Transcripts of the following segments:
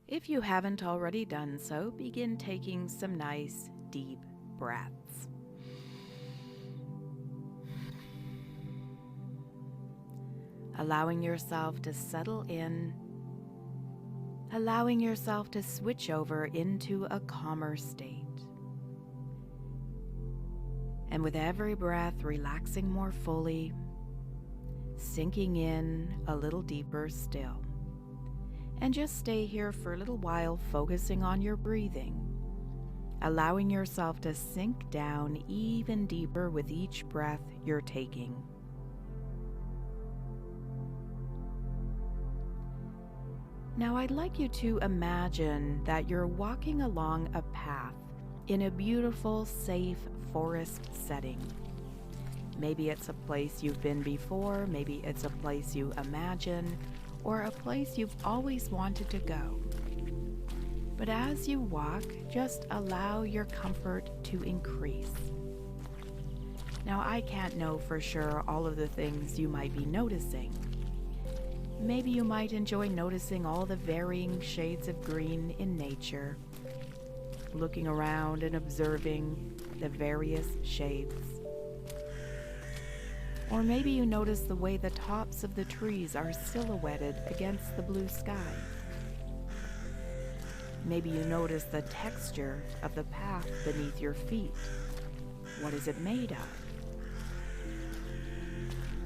If you haven't already done so, begin taking some nice, deep breaths. Allowing yourself to settle in, allowing yourself to switch over into a calmer state. And with every breath, relaxing more fully, sinking in a little deeper still. And just stay here for a little while, focusing on your breathing, allowing yourself to sink down even deeper with each breath you're taking. Now I'd like you to imagine that you're walking along a path in a beautiful, safe forest setting. Maybe it's a place you've been before, maybe it's a place you imagine, or a place you've always wanted to go. But as you walk, just allow your comfort to increase. Now, I can't know for sure all of the things you might be noticing. Maybe you might enjoy noticing all the varying shades of green in nature, looking around and observing the various shades. Or maybe you notice the way the tops of the trees are silhouetted against the blue sky. Maybe you notice the texture of the path beneath your feet. What is it made of?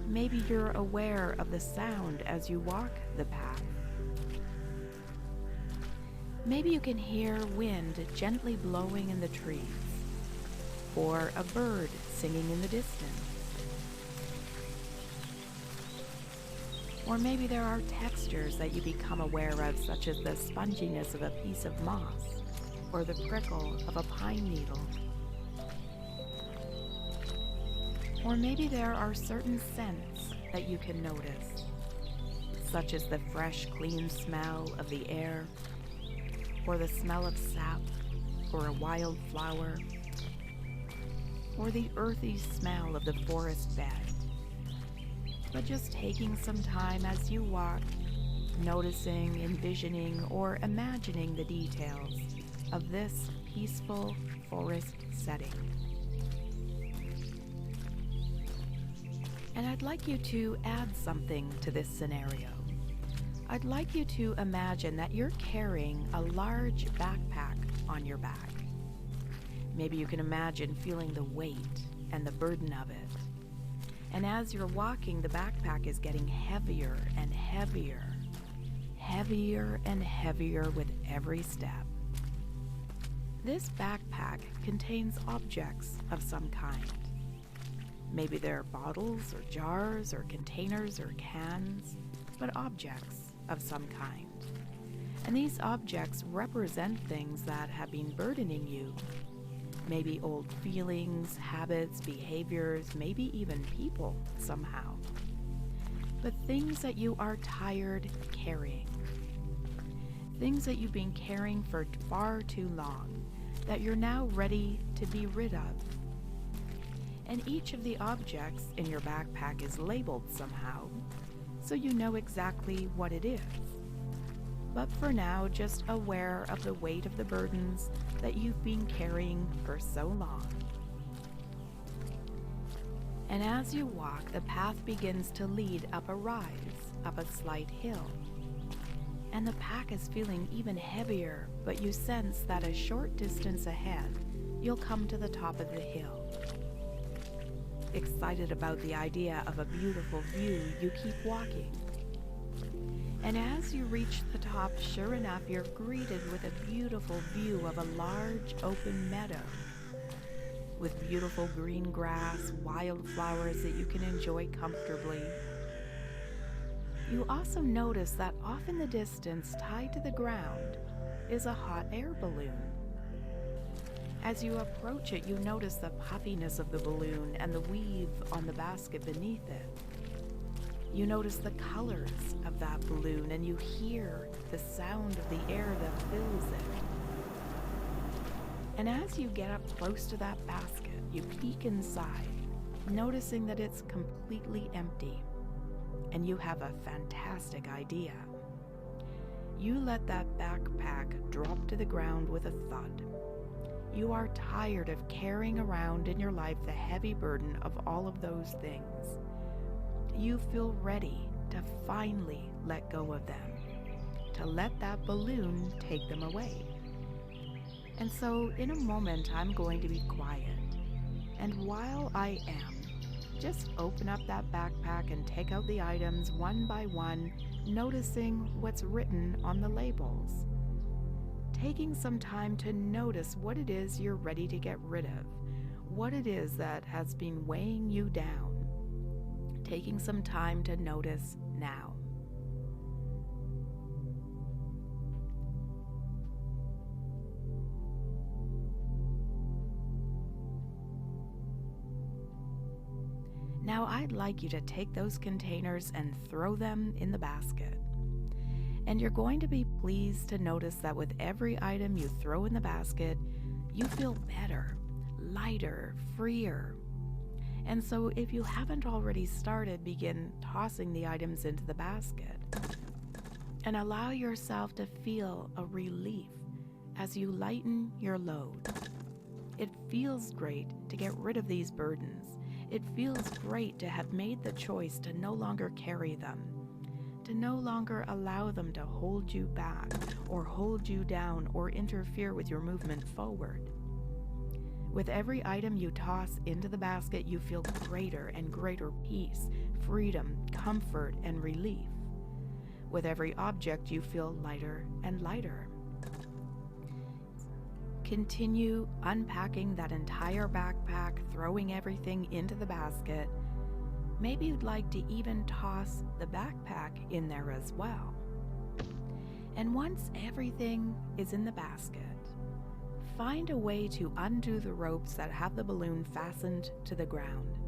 Maybe you're aware of the sound as you walk the path. Maybe you can hear wind gently blowing in the trees, or a bird singing in the distance. Or maybe there are textures that you become aware of, such as the sponginess of a piece of moss, or the prickle of a pine needle. Or maybe there are certain scents that you can notice, such as the fresh, clean smell of the air, or the smell of sap, or a wild flower, or the earthy smell of the forest bed. But just taking some time as you walk, noticing, envisioning, or imagining the details of this peaceful forest setting. And I'd like you to add something to this scenario. I'd like you to imagine that you're carrying a large backpack on your back. Maybe you can imagine feeling the weight and the burden of it. And as you're walking, the backpack is getting heavier and heavier, heavier and heavier with every step. This backpack contains objects of some kind. Maybe they're bottles or jars or containers or cans, but objects of some kind. And these objects represent things that have been burdening you. Maybe old feelings, habits, behaviors, maybe even people somehow. But things that you are tired carrying. Things that you've been carrying for far too long, that you're now ready to be rid of. And each of the objects in your backpack is labeled somehow, so you know exactly what it is. But for now, just aware of the weight of the burdens that you've been carrying for so long. And as you walk, the path begins to lead up a rise, up a slight hill. And the pack is feeling even heavier, but you sense that a short distance ahead, you'll come to the top of the hill. Excited about the idea of a beautiful view, you keep walking. And as you reach the top, sure enough, you're greeted with a beautiful view of a large open meadow with beautiful green grass, wildflowers that you can enjoy comfortably. You also notice that off in the distance, tied to the ground, is a hot air balloon. As you approach it, you notice the puffiness of the balloon and the weave on the basket beneath it. You notice the colors of that balloon, and you hear the sound of the air that fills it. And as you get up close to that basket, you peek inside, noticing that it's completely empty. And you have a fantastic idea. you let that backpack drop to the ground with a thud. You are tired of carrying around in your life the heavy burden of all of those things. You feel ready to finally let go of them, to let that balloon take them away. And so in a moment, I'm going to be quiet. And while I am, just open up that backpack and take out the items one by one, noticing what's written on the labels. Taking some time to notice what it is you're ready to get rid of, what it is that has been weighing you down. Taking some time to notice now. Now I'd like you to take those containers and throw them in the basket. And you're going to be pleased to notice that with every item you throw in the basket, you feel better, lighter, freer. And so if you haven't already started, begin tossing the items into the basket. And allow yourself to feel a relief as you lighten your load. It feels great to get rid of these burdens. It feels great to have made the choice to no longer carry them, to no longer allow them to hold you back or hold you down or interfere with your movement forward. With every item you toss into the basket, you feel greater and greater peace, freedom, comfort, and relief. With every object, you feel lighter and lighter. Continue unpacking that entire backpack, throwing everything into the basket. Maybe you'd like to even toss the backpack in there as well. And once everything is in the basket, find a way to undo the ropes that have the balloon fastened to the ground.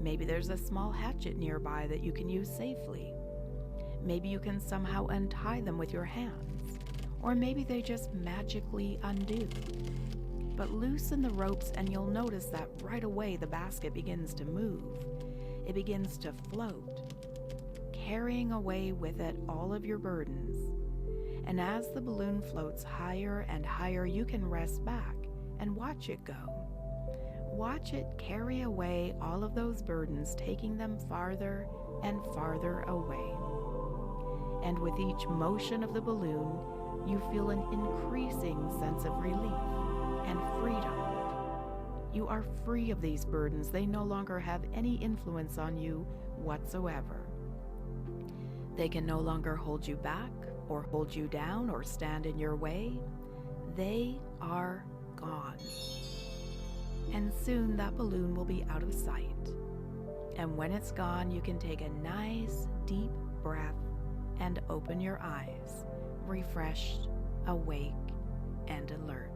Maybe there's a small hatchet nearby that you can use safely. Maybe you can somehow untie them with your hands. Or maybe they just magically undo. But loosen the ropes and you'll notice that right away the basket begins to move. It begins to float, carrying away with it all of your burdens. And as the balloon floats higher and higher, you can rest back and watch it go. Watch it carry away all of those burdens, taking them farther and farther away. And with each motion of the balloon, you feel an increasing sense of relief and freedom. You are free of these burdens. They no longer have any influence on you whatsoever. They can no longer hold you back or hold you down or stand in your way. They are gone. And soon that balloon will be out of sight. And when it's gone, you can take a nice deep breath and open your eyes, refreshed, awake, and alert.